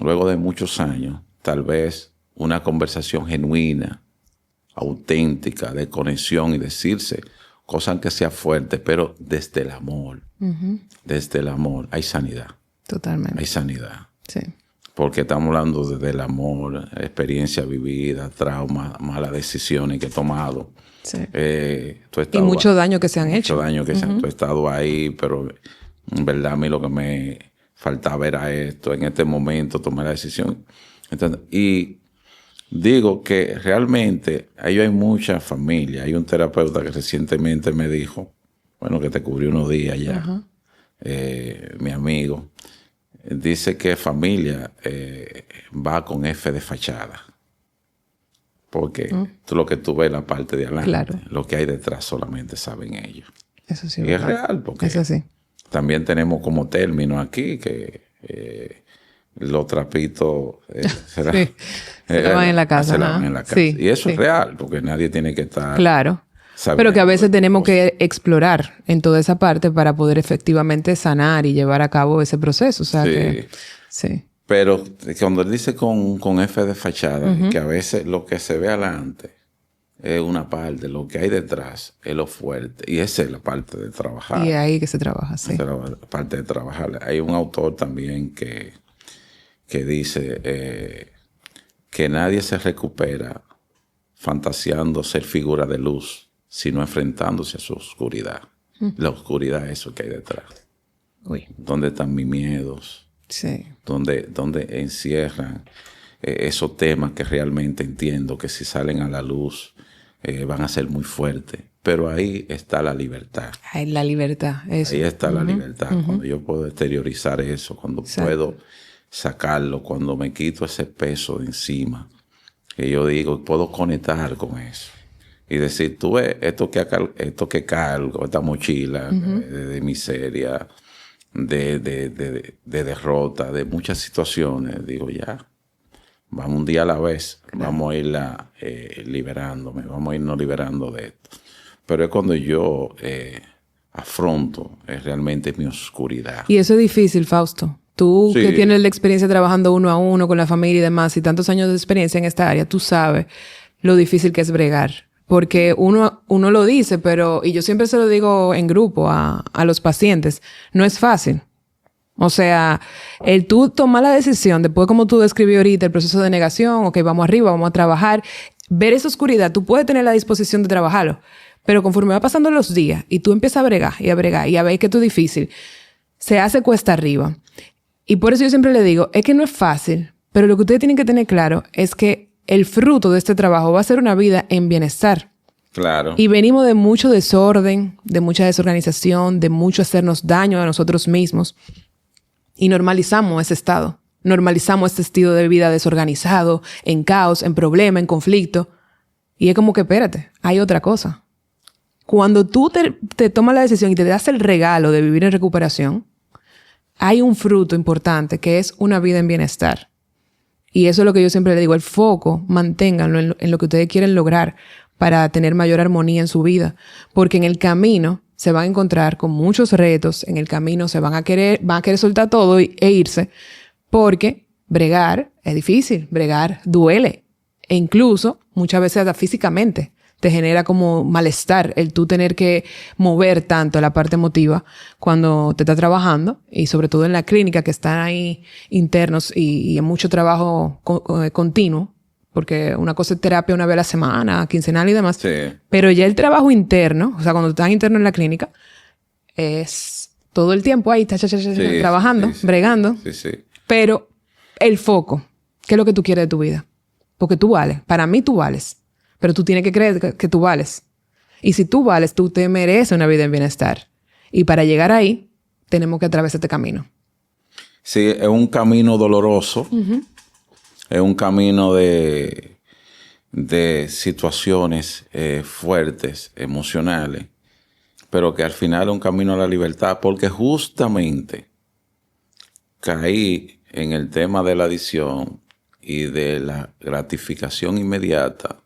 luego de muchos años, tal vez una conversación genuina, auténtica, de conexión y decirse cosas que sea fuerte, pero desde el amor. Desde el amor hay sanidad. Totalmente. Hay sanidad. Sí. Porque estamos hablando desde el amor, experiencia vivida, trauma, malas decisiones que he tomado. Sí. Y mucho daño que se han hecho. Mucho daño que se han hecho. Tú has estado ahí, pero en verdad a mí lo que me faltaba era esto. En este momento tomé la decisión. Entonces, y digo que realmente ahí hay mucha familia. Hay un terapeuta que recientemente me dijo, bueno, que te cubrió unos días ya, mi amigo, dice que familia va con F de fachada. Porque lo que tú ves la parte de adelante, Claro. lo que hay detrás solamente saben ellos. Eso sí. Y es real, porque Es así. también tenemos como término aquí que los trapitos Sí. Se lavan en la casa. Se lavan en la casa. Sí, Y eso sí. es real, porque nadie tiene que estar... Claro. sabiendo Pero que a veces de tenemos cosas. que explorar en toda esa parte para poder efectivamente sanar y llevar a cabo ese proceso. O sea Sí. que... Sí. Pero cuando él dice con F de fachada, que a veces lo que se ve adelante es una parte, lo que hay detrás es lo fuerte. Y esa es la parte de trabajar. Y ahí que se trabaja, sí. Esa es la parte de trabajar. Hay un autor también que dice que nadie se recupera fantaseando ser figura de luz, sino enfrentándose a su oscuridad. La oscuridad es eso que hay detrás. Uy. ¿Dónde están mis miedos? Sí. Donde encierran esos temas que realmente entiendo que si salen a la luz van a ser muy fuertes. Pero ahí está la libertad. Ay, la libertad. Eso. Ahí está la libertad. Cuando yo puedo exteriorizar eso, cuando Exacto. puedo sacarlo, cuando me quito ese peso de encima, que yo digo, puedo conectar con eso. Y decir, tú ves, esto que cargo, esta mochila de miseria, de derrota, de muchas situaciones, digo, ya, vamos un día a la vez, vamos a irla liberándome, vamos a irnos liberando de esto. pero es cuando yo afronto realmente mi oscuridad. Y eso es difícil, Fausto. Tú Sí. que tienes la experiencia trabajando uno a uno con la familia y demás, y tantos años de experiencia en esta área, tú sabes lo difícil que es bregar. Porque uno lo dice, pero, y yo siempre se lo digo en grupo a los pacientes, no es fácil. O sea, el tú tomar la decisión, después como tú describí ahorita, el proceso de negación, ok, vamos arriba, vamos a trabajar, ver esa oscuridad, tú puedes tener la disposición de trabajarlo, pero conforme va pasando los días y tú empiezas a bregar y a bregar y a ver que esto es difícil, se hace cuesta arriba. Y por eso yo siempre le digo, es que no es fácil, pero lo que ustedes tienen que tener claro es que el fruto de este trabajo va a ser una vida en bienestar. Claro. Y venimos de mucho desorden, de mucha desorganización, de mucho hacernos daño a nosotros mismos. Y normalizamos ese estado. Normalizamos este estilo de vida desorganizado, en caos, en problema, en conflicto. Y es como que, espérate, hay otra cosa. Cuando tú te tomas la decisión y te das el regalo de vivir en recuperación, hay un fruto importante que es una vida en bienestar. Y eso es lo que yo siempre le digo, el foco, manténganlo en lo que ustedes quieren lograr para tener mayor armonía en su vida. Porque en el camino se van a encontrar con muchos retos, en el camino van a querer soltar todo e irse, porque bregar es difícil, bregar duele. E incluso, muchas veces hasta físicamente, te genera como malestar el tú tener que mover tanto la parte emotiva cuando te estás trabajando y sobre todo en la clínica que están ahí internos y en mucho trabajo continuo, porque una cosa es terapia una vez a la semana, quincenal y demás, Sí. pero ya el trabajo interno, o sea, cuando estás interno en la clínica, es todo el tiempo ahí Sí, trabajando, sí, sí. bregando, Sí, sí. pero el foco, ¿qué es lo que tú quieres de tu vida? Porque tú vales, para mí tú vales. Pero tú tienes que creer que tú vales. Y si tú vales, tú te mereces una vida en bienestar. Y para llegar ahí, tenemos que atravesar este camino. Sí, es un camino doloroso. Es un camino de situaciones fuertes, emocionales. Pero que al final es un camino a la libertad. Porque justamente caí en el tema de la adicción y de la gratificación inmediata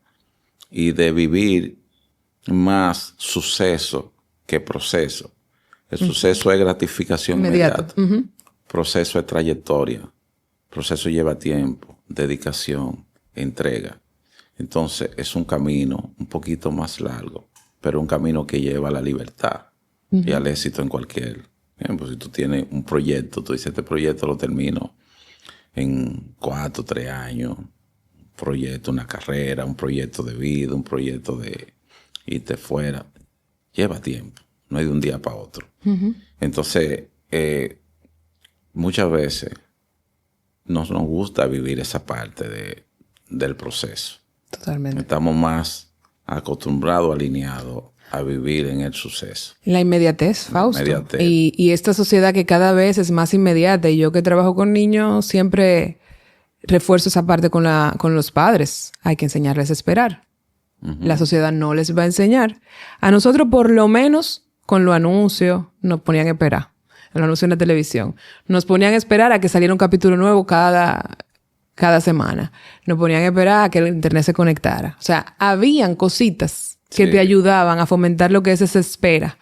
y de vivir más suceso que proceso. El suceso es gratificación inmediata. Proceso es trayectoria. Proceso lleva tiempo, dedicación, entrega. Entonces es un camino un poquito más largo, pero un camino que lleva a la libertad y al éxito en cualquier. Ejemplo, si tú tienes un proyecto, tú dices, este proyecto lo termino en 4, 3 años. Proyecto, una carrera, un proyecto de vida, un proyecto de irte fuera. Lleva tiempo, no es de un día para otro. Entonces, muchas veces nos gusta vivir esa parte del proceso. Totalmente. Estamos más acostumbrados, alineados a vivir en el suceso. La inmediatez, Fausto. Inmediatez. Y esta sociedad que cada vez es más inmediata. Y yo que trabajo con niños siempre refuerzo esa parte con los padres. Hay que enseñarles a esperar. La sociedad no les va a enseñar. A nosotros, por lo menos, con los anuncios, nos ponían a esperar. Los anuncios en la televisión. Nos ponían a esperar a que saliera un capítulo nuevo cada semana. Nos ponían a esperar a que el internet se conectara. O sea, habían cositas que te ayudaban a fomentar lo que es esa espera.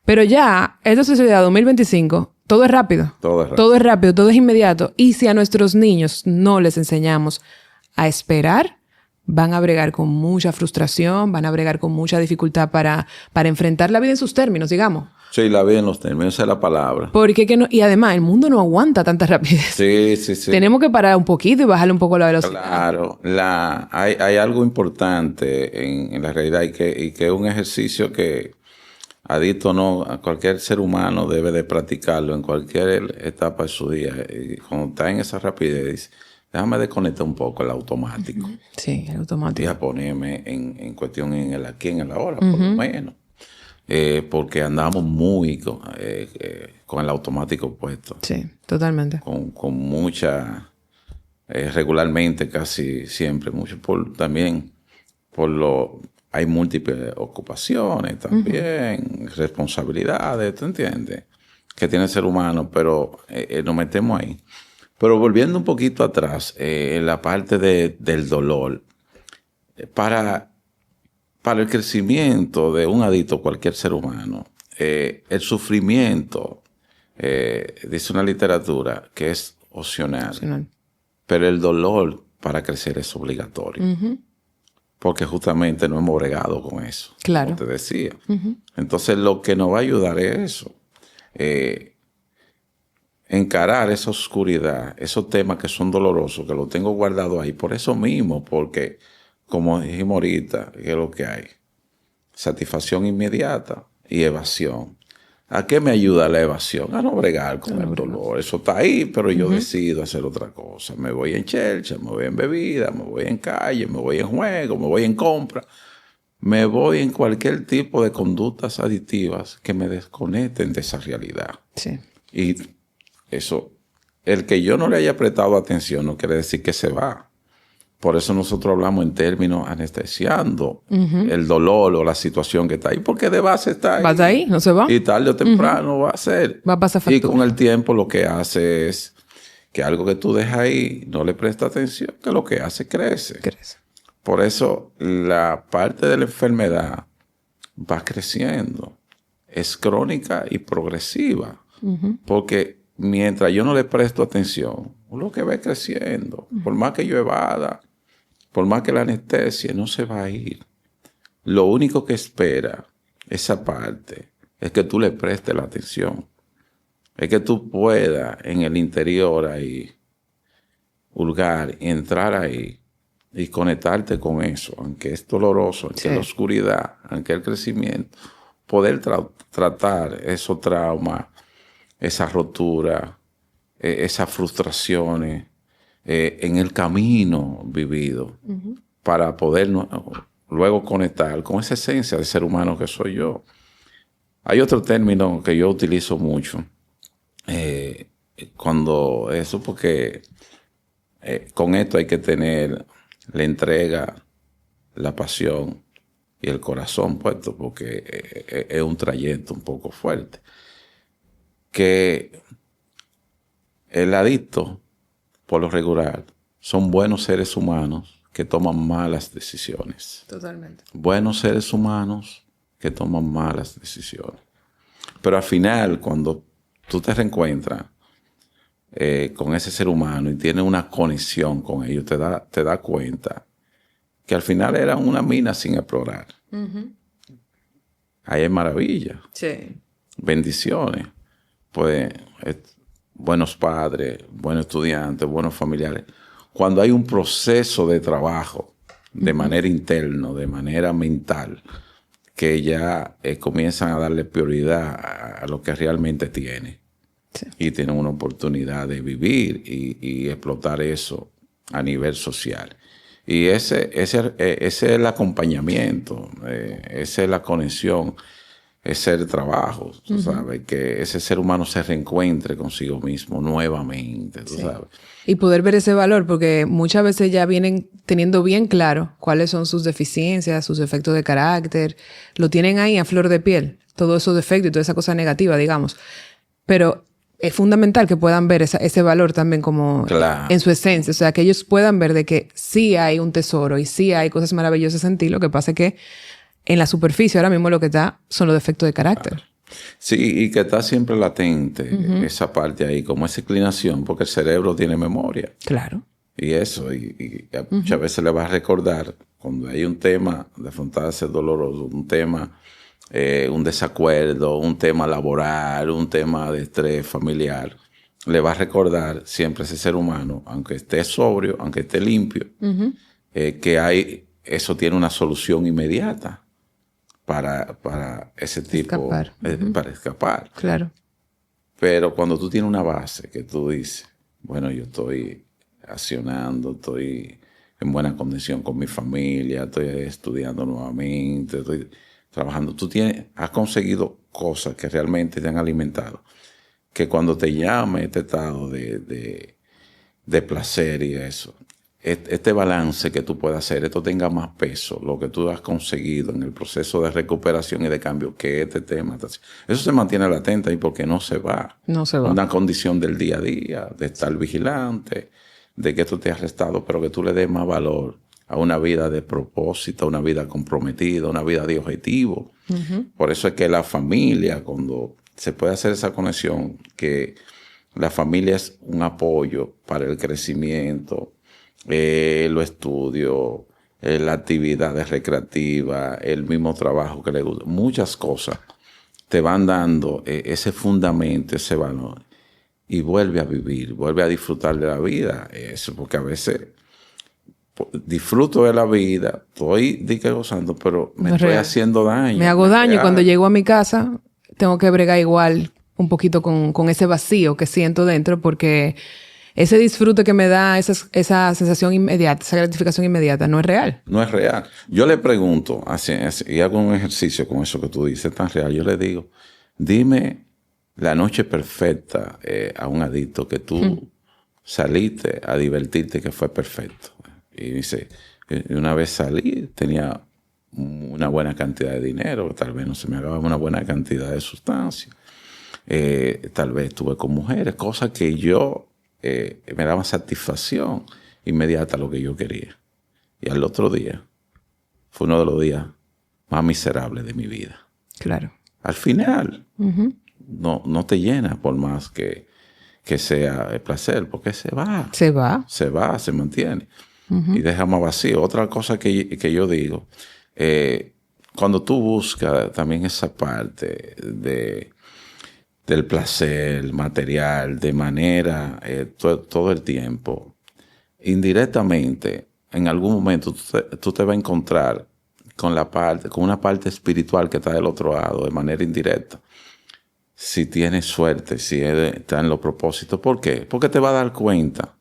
Pero ya, esta sociedad 2025... Todo es rápido. Todo es rápido, todo es inmediato. Y si a nuestros niños no les enseñamos a esperar, van a bregar con mucha frustración, van a bregar con mucha dificultad para enfrentar la vida en sus términos, digamos. Sí, la vida en los términos, esa es la palabra. Porque que no, y además, el mundo no aguanta tanta rapidez. Sí, sí, sí. Tenemos que parar un poquito y bajarle un poco la velocidad. Claro. Hay algo importante en la realidad y que es un ejercicio que adicto no, a cualquier ser humano debe de practicarlo en cualquier etapa de su día. Y cuando está en esa rapidez, déjame desconectar un poco el automático. Sí, el automático. Y a ponerme en cuestión en el aquí, en el ahora, por lo menos. Porque andamos muy con el automático puesto. Sí, totalmente. Con mucha, regularmente, casi siempre, mucho también por hay múltiples ocupaciones también, responsabilidades, ¿tú entiendes? Que tiene el ser humano, pero nos metemos ahí. Pero volviendo un poquito atrás, en la parte del dolor, para para el crecimiento de un adicto, cualquier ser humano, el sufrimiento, dice una literatura que es opcional. Pero el dolor para crecer es obligatorio. Porque justamente no hemos bregado con eso. Claro. Como te decía. Entonces, lo que nos va a ayudar es eso. Encarar esa oscuridad, esos temas que son dolorosos, que los tengo guardados ahí. Por eso mismo, porque, como dijimos ahorita, ¿qué es lo que hay? Satisfacción inmediata y evasión. ¿A qué me ayuda la evasión? A no bregar con el dolor. Eso está ahí, pero yo decido hacer otra cosa. Me voy en chelcha, me voy en bebida, me voy en calle, me voy en juego, me voy en compra. Me voy en cualquier tipo de conductas adictivas que me desconecten de esa realidad. Sí. Y eso, el que yo no le haya prestado atención no quiere decir que se va. Por eso nosotros hablamos en términos anestesiando el dolor o la situación que está ahí, porque de base está ahí. Va a estar ahí, no se va. Y tarde o temprano va a ser. Va a pasar factura. Y con el tiempo lo que hace es que algo que tú dejas ahí no le presta atención, que lo que hace crece. Por eso la parte de la enfermedad va creciendo. Es crónica y progresiva. Porque mientras yo no le presto atención, lo que va creciendo, por más que yo evada, por más que la anestesia, no se va a ir. Lo único que espera esa parte es que tú le prestes la atención. Es que tú puedas en el interior ahí hurgar, entrar ahí y conectarte con eso, aunque es doloroso, aunque la oscuridad, aunque el crecimiento, poder tratar esos traumas, esa rotura, esas frustraciones en el camino vivido para poder luego conectar con esa esencia de ser humano que soy yo. Hay otro término que yo utilizo mucho cuando eso, porque con esto hay que tener la entrega, la pasión y el corazón puesto, porque es un trayecto un poco fuerte. Que el adicto, por lo regular, son buenos seres humanos que toman malas decisiones. Totalmente. Buenos seres humanos que toman malas decisiones. Pero al final, cuando tú te reencuentras con ese ser humano y tienes una conexión con ellos, te das cuenta que al final era una mina sin explorar. Ahí hay maravilla. Sí. Bendiciones. Pues buenos padres, buenos estudiantes, buenos familiares. Cuando hay un proceso de trabajo de manera interna, de manera mental, que ya comienzan a darle prioridad a lo que realmente tiene. Sí. Y tienen una oportunidad de vivir y explotar eso a nivel social. Y ese es el acompañamiento, esa es la conexión, ese es el trabajo, tú sabes, que ese ser humano se reencuentre consigo mismo nuevamente, tú sabes. Y poder ver ese valor, porque muchas veces ya vienen teniendo bien claro cuáles son sus deficiencias, sus defectos de carácter, lo tienen ahí a flor de piel, todos esos defectos y toda esa cosa negativa, digamos. Pero es fundamental que puedan ver ese valor también como en su esencia. O sea, que ellos puedan ver de que sí hay un tesoro y sí hay cosas maravillosas en ti. Lo que pasa es que en la superficie ahora mismo lo que está son los defectos de carácter. Sí, y que está siempre latente esa parte ahí, como esa inclinación, porque el cerebro tiene memoria. Claro. Y eso, y muchas veces le vas a recordar cuando hay un tema de afrontarse doloroso, un tema... un desacuerdo, un tema laboral, un tema de estrés familiar, le va a recordar siempre a ese ser humano, aunque esté sobrio, aunque esté limpio, que eso tiene una solución inmediata para ese tipo, para escapar. Claro. Pero cuando tú tienes una base que tú dices, bueno, yo estoy accionando, estoy en buena condición con mi familia, estoy estudiando nuevamente, estoy trabajando, has conseguido cosas que realmente te han alimentado, que cuando te llame este estado de placer y eso, este balance que tú puedas hacer, esto tenga más peso, lo que tú has conseguido en el proceso de recuperación y de cambio, que este tema, eso se mantiene latente ahí porque no se va. No se va. Una condición del día a día, de estar vigilante, de que esto te ha restado, pero que tú le des más valor a una vida de propósito, a una vida comprometida, a una vida de objetivo. Por eso es que la familia, cuando se puede hacer esa conexión, que la familia es un apoyo para el crecimiento, los estudios, la actividad recreativa, el mismo trabajo que le gusta, muchas cosas te van dando ese fundamento, ese valor, y vuelve a vivir, vuelve a disfrutar de la vida. Eso, porque a veces disfruto de la vida, estoy gozando, pero me estoy haciendo daño. Me hago daño y cuando llego a mi casa tengo que bregar igual un poquito con ese vacío que siento dentro, porque ese disfrute que me da esa sensación inmediata, esa gratificación inmediata, no es real. No es real. Yo le pregunto, y hago un ejercicio con eso que tú dices, tan real. Yo le digo, dime la noche perfecta a un adicto que tú saliste a divertirte, que fue perfecto. Y dice, una vez salí, tenía una buena cantidad de dinero, tal vez no se me acababa una buena cantidad de sustancias. Tal vez estuve con mujeres, cosas que yo me daban satisfacción inmediata a lo que yo quería. Y al otro día fue uno de los días más miserables de mi vida. Claro. Al final, no te llena por más que sea el placer, porque se va. Se va. Se va, se mantiene. Y deja más vacío. Otra cosa que yo digo, cuando tú buscas también esa parte del placer material de manera todo el tiempo, indirectamente, en algún momento tú te vas a encontrar con una parte espiritual que está del otro lado, de manera indirecta. Si tienes suerte, si está en los propósitos. ¿Por qué? Porque te vas a dar cuenta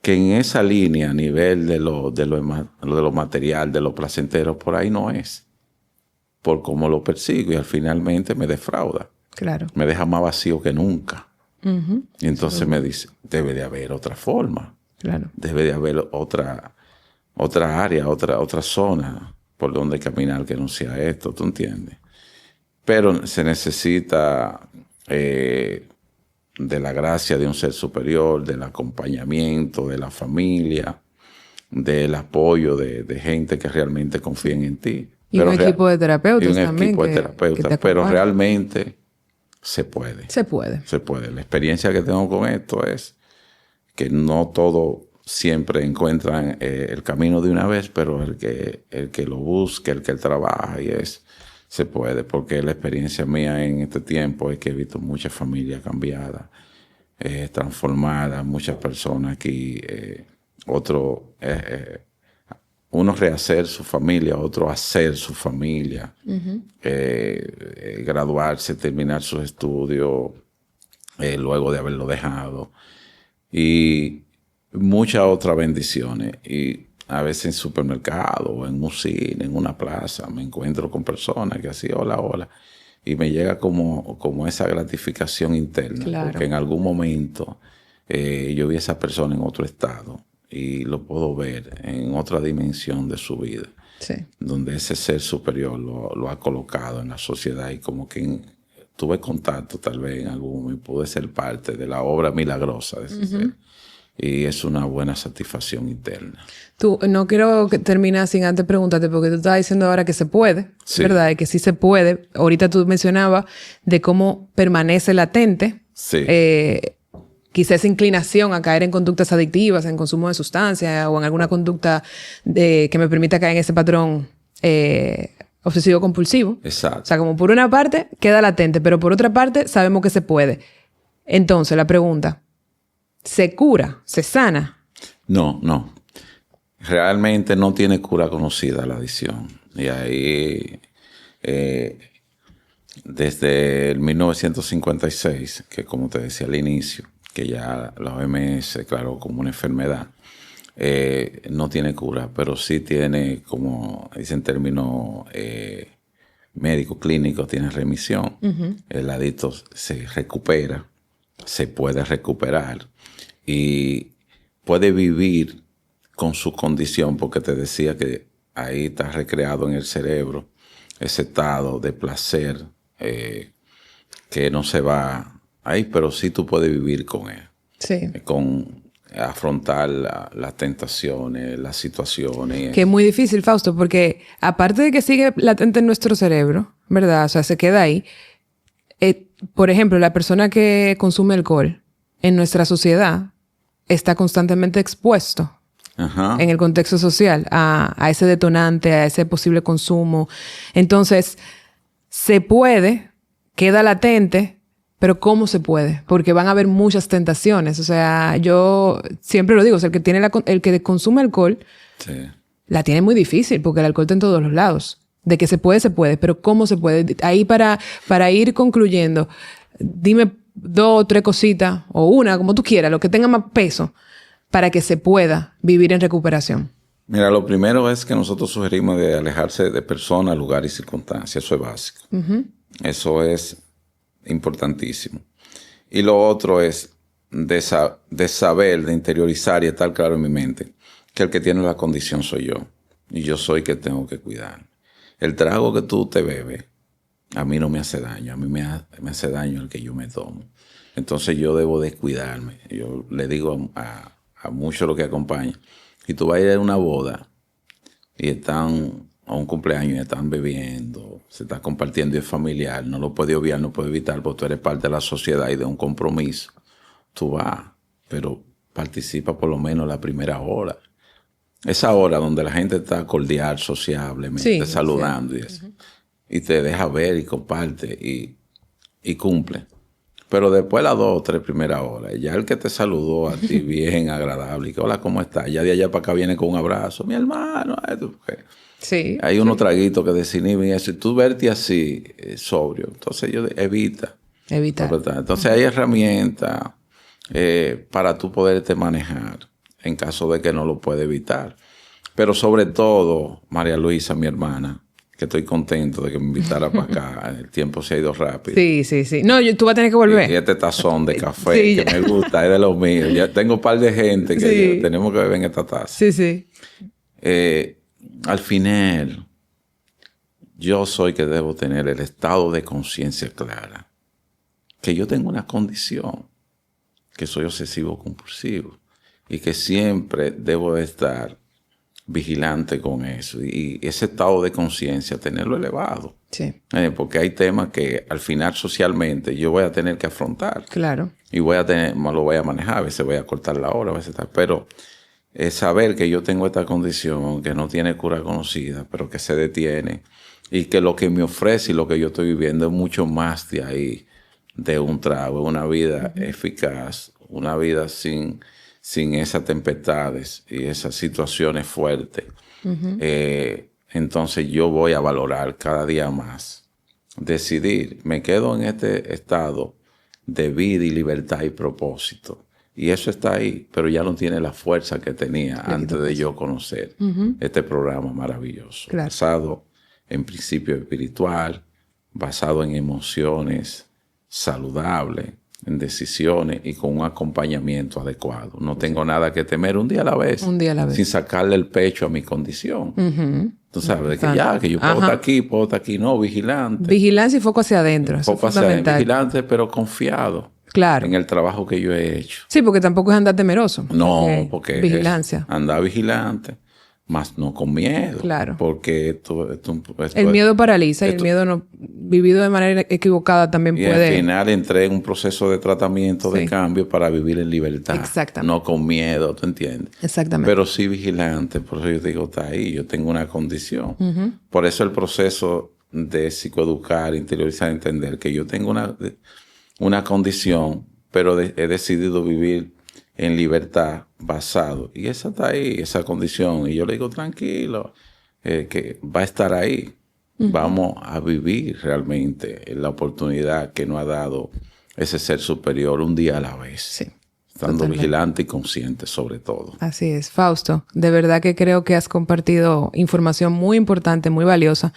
que en esa línea, a nivel de lo material, de lo placentero, por ahí no es. Por cómo lo persigo, y al finalmente me defrauda. Claro. Me deja más vacío que nunca. Y entonces me dice, debe de haber otra forma. Claro. Debe de haber otra área, otra zona por donde caminar que no sea esto, ¿tú entiendes? Pero se necesita de la gracia de un ser superior, del acompañamiento de la familia, del apoyo de gente que realmente confíen en ti. Y un equipo de terapeutas también. Pero realmente se puede. Se puede. Se puede. La experiencia que tengo con esto es que no todo siempre encuentran el camino de una vez, pero el que lo busque, el que trabaja se puede, porque la experiencia mía en este tiempo es que he visto muchas familias cambiadas, transformadas, muchas personas aquí, uno rehacer su familia, otro hacer su familia, graduarse, terminar sus estudios, luego de haberlo dejado, y muchas otras bendiciones. Y a veces en supermercado, o en un cine, en una plaza, me encuentro con personas que así, hola, y me llega como esa gratificación interna, claro. Porque en algún momento yo vi a esa persona en otro estado y lo puedo ver en otra dimensión de su vida, sí. Donde ese ser superior lo ha colocado en la sociedad, y como que tuve contacto tal vez en algún momento, pude ser parte de la obra milagrosa de ese ser. Y es una buena satisfacción interna. No quiero terminar sin antes preguntarte, porque tú estabas diciendo ahora que se puede, sí. ¿Verdad? Y que sí se puede. Ahorita tú mencionabas de cómo permanece latente. Sí. Quizá esa inclinación a caer en conductas adictivas, en consumo de sustancias o en alguna conducta que me permita caer en ese patrón obsesivo-compulsivo. Exacto. O sea, como por una parte queda latente, pero por otra parte sabemos que se puede. Entonces, la pregunta, ¿se cura? ¿Se sana? No. Realmente no tiene cura conocida la adicción. Y ahí, desde el 1956, que como te decía al inicio, que ya la OMS declaró como una enfermedad, no tiene cura, pero sí tiene, como dicen términos médicos, clínicos, tiene remisión. El adicto se recupera, se puede recuperar y puede vivir con su condición, porque te decía que ahí está recreado en el cerebro ese estado de placer que no se va ahí, pero sí tú puedes vivir con él. Sí. afrontar las tentaciones, las situaciones. Que es muy difícil, Fausto, porque aparte de que sigue latente en nuestro cerebro, ¿verdad? O sea, se queda ahí. Por ejemplo, la persona que consume alcohol en nuestra sociedad está constantemente expuesto en el contexto social a ese detonante, a ese posible consumo. Entonces, se puede, queda latente, pero ¿cómo se puede? Porque van a haber muchas tentaciones. O sea, yo siempre lo digo, o sea, el que consume alcohol la tiene muy difícil porque el alcohol está en todos los lados. De que se puede, pero ¿cómo se puede? Ahí para ir concluyendo, dime 2 o 3 cositas, o una, como tú quieras, lo que tenga más peso, para que se pueda vivir en recuperación. Mira, lo primero es que nosotros sugerimos de alejarse de personas, lugares y circunstancias. Eso es básico. Eso es importantísimo. Y lo otro es de saber, de interiorizar y estar claro en mi mente que el que tiene la condición soy yo. Y yo soy el que tengo que cuidar. El trago que tú te bebes, a mí no me hace daño. A mí me hace daño el que yo me tomo. Entonces yo debo de cuidarme. Yo le digo a muchos los que acompañan, si tú vas a ir a una boda y están a un cumpleaños y están bebiendo, se está compartiendo y es familiar, no lo puedes obviar, no puedes evitar, porque tú eres parte de la sociedad y de un compromiso. Tú vas, pero participa por lo menos la primera hora. Esa hora donde la gente está cordial, sociablemente, saludando y eso. Y te deja ver y comparte y cumple. Pero después las 2 o 3 primeras horas, ya el que te saludó a ti bien agradable, y que hola, ¿cómo estás? Ya de allá para acá viene con un abrazo, mi hermano. Hay unos traguitos que desinhiben eso. Y tú verte así, sobrio. Entonces evita. Entonces hay herramientas para tú poderte manejar en caso de que no lo puedas evitar. Pero sobre todo, María Luisa, mi hermana, que estoy contento de que me invitara para acá. El tiempo se ha ido rápido. Sí. No, tú vas a tener que volver. Y este tazón de café que me gusta, es de los míos. Ya tengo un par de gente que tenemos que beber en esta taza. Al final, yo soy que debo tener el estado de conciencia clara. Que yo tengo una condición, que soy obsesivo compulsivo. Y que siempre debo de estar vigilante con eso. Y ese estado de conciencia, tenerlo elevado. Porque hay temas que al final socialmente yo voy a tener que afrontar. Claro. Y lo voy a manejar. A veces voy a cortar la hora, a veces tal. Pero saber que yo tengo esta condición que no tiene cura conocida, pero que se detiene. Y que lo que me ofrece y lo que yo estoy viviendo es mucho más de ahí, de un trago. Una vida eficaz, una vida sin esas tempestades y esas situaciones fuertes. Entonces yo voy a valorar cada día más. Decidir, me quedo en este estado de vida y libertad y propósito. Y eso está ahí, pero ya no tiene la fuerza que tenía antes de yo conocer este programa maravilloso. Basado en principio espiritual, basado en emociones saludables, en decisiones y con un acompañamiento adecuado. No tengo nada que temer, un día a la vez. Sin sacarle el pecho a mi condición. Tú sabes, que yo puedo estar aquí, no, vigilante. Vigilancia y foco hacia adentro. Foco hacia adentro, vigilante, pero confiado. Claro. En el trabajo que yo he hecho. Sí, porque tampoco es andar temeroso. No, porque vigilancia. Andar vigilante, más no con miedo. Claro. Porque esto el miedo paraliza y el miedo no vivido de manera equivocada también y puede... al final entré en un proceso de tratamiento, de cambio para vivir en libertad. Exactamente. No con miedo, ¿tú entiendes? Exactamente. Pero sí vigilante, por eso yo digo, está ahí, yo tengo una condición. Por eso el proceso de psicoeducar, interiorizar, entender que yo tengo una condición, pero he decidido vivir en libertad basado. Y esa está ahí, esa condición. Y yo le digo, tranquilo, que va a estar ahí. Vamos a vivir realmente la oportunidad que nos ha dado ese ser superior un día a la vez. Sí. Estando vigilante y consciente sobre todo. Así es. Fausto, de verdad que creo que has compartido información muy importante, muy valiosa.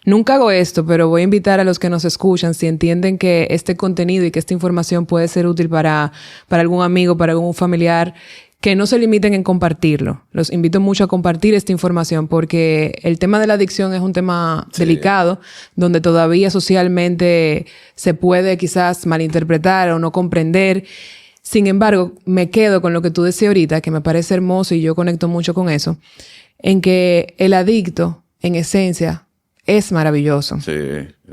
Nunca hago esto, pero voy a invitar a los que nos escuchan, si entienden que este contenido y que esta información puede ser útil para algún amigo, para algún familiar, que no se limiten en compartirlo. Los invito mucho a compartir esta información porque el tema de la adicción es un tema delicado, donde todavía socialmente se puede quizás malinterpretar o no comprender. Sin embargo, me quedo con lo que tú decías ahorita, que me parece hermoso y yo conecto mucho con eso, en que el adicto, en esencia, es maravilloso. Sí,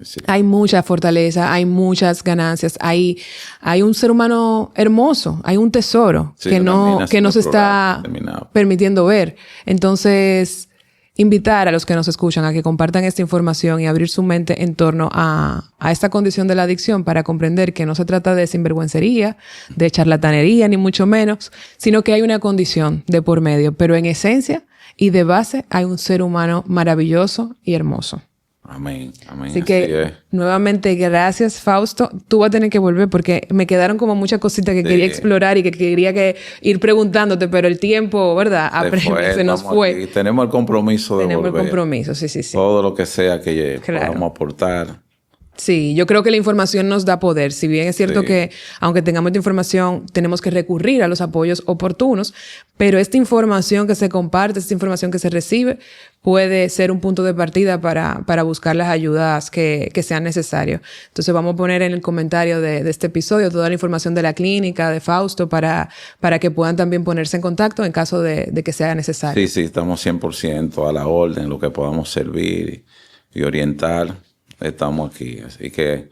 sí. Hay mucha fortaleza, hay muchas ganancias, hay un ser humano hermoso, hay un tesoro Sí, que nos está permitiendo ver. Entonces, invitar a los que nos escuchan a que compartan esta información y abrir su mente en torno a esta condición de la adicción para comprender que no se trata de sinvergüencería, de charlatanería, ni mucho menos, sino que hay una condición de por medio, pero en esencia y de base hay un ser humano maravilloso y hermoso. Amén, amén. Así que, nuevamente, gracias, Fausto. Tú vas a tener que volver porque me quedaron como muchas cositas que quería explorar y que quería ir preguntándote, pero el tiempo, ¿verdad? Se nos fue. Aquí. Tenemos el compromiso de volver. Tenemos el compromiso, sí. Todo lo que sea que podamos aportar. Sí, yo creo que la información nos da poder. Si bien es cierto que, aunque tengamos esta información, tenemos que recurrir a los apoyos oportunos, pero esta información que se comparte, esta información que se recibe, puede ser un punto de partida para buscar las ayudas que sean necesarias. Entonces vamos a poner en el comentario de este episodio toda la información de la clínica, de Fausto, para que puedan también ponerse en contacto en caso de que sea necesario. Sí, estamos 100% a la orden, lo que podamos servir y orientar. Estamos aquí, así que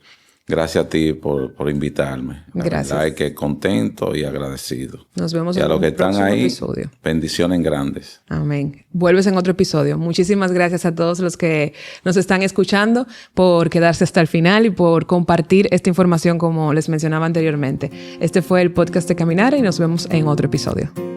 gracias a ti por invitarme. Gracias. La verdad es que contento y agradecido. Nos vemos en un próximo episodio. Bendiciones grandes. Amén. Vuelves en otro episodio. Muchísimas gracias a todos los que nos están escuchando por quedarse hasta el final y por compartir esta información como les mencionaba anteriormente. Este fue el podcast de Caminara y nos vemos en otro episodio.